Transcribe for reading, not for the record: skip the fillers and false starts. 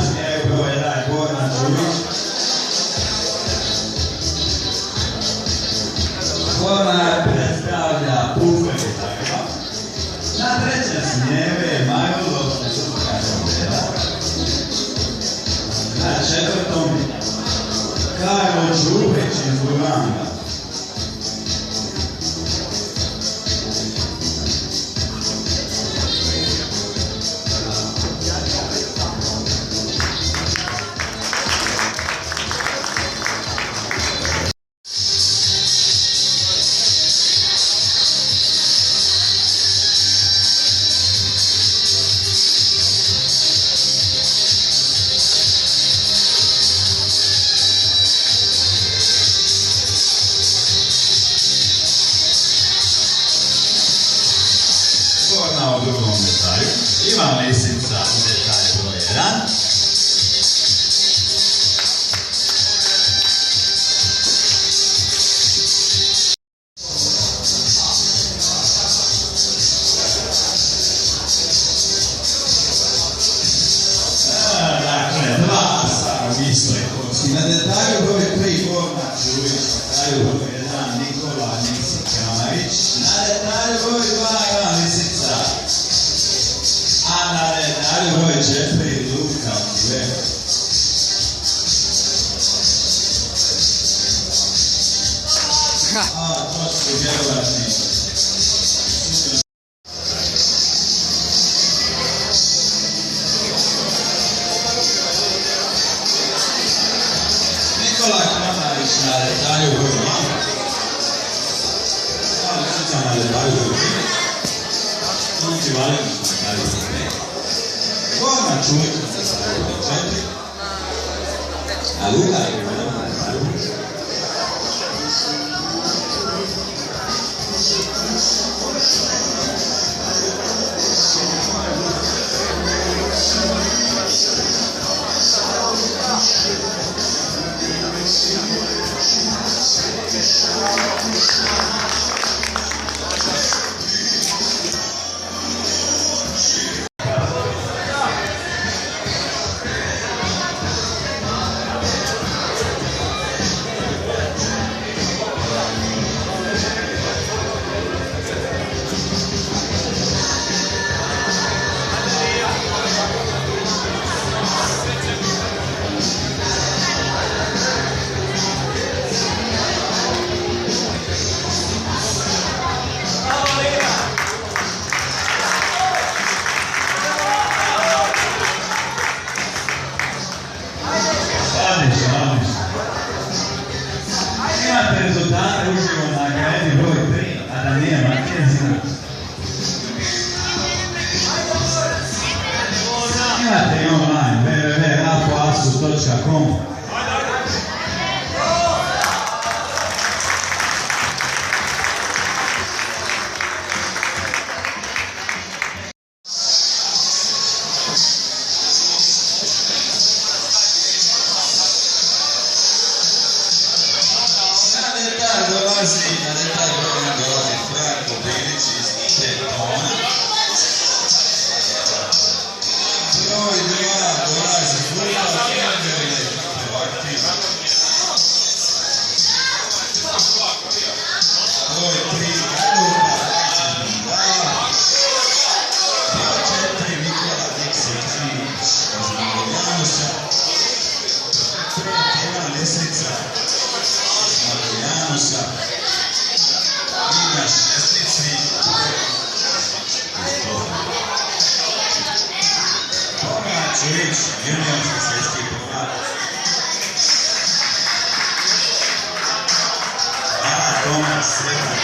smijaju broj 1 Goran Đurić. Goran predstavlja Puferi Zagreb. Na trećem smjeru je Majulo Suzuka Žombera. Na četvrtom Karlo Čupić iz Luganga. U drugom detalju Ivan Lisica u detalju broj 1. Dakle, 2 sa istoj kosti. Na detalju broj 3 Goran Đurić, na detalju broj 1 Nikola Nisi-Kamarić, na detalju broj 2 Ivan Lisica. A na detalju broj 4 Luka Ulev. A točku vjerovatni. Nikola Kramarić na detalju broj 2. A Lisica na detalju broj 3. Luki Valenić na detalju broj 5. Goran Čulić na detalju broj 4. A Luka je na detalju broj 6. Imate rezultate uživo na Akademiji broj 3, a da nije Matijezina. Imate i online www.rafoasu.com. Dolazi na detalj broj 1 dolazi Franko Bilić iz Daytona. Broj 2 dolazi Luka Kenger iz Aktiva. Broj 3 Luka iz Bindala. Broj 4 Nikola Niksi-Kamarić iz Janusa. 5 Ivan Lisica iz Janusa. I na šestici Goran Đurić, juniorski svjetski prvak. A Tomas Sretan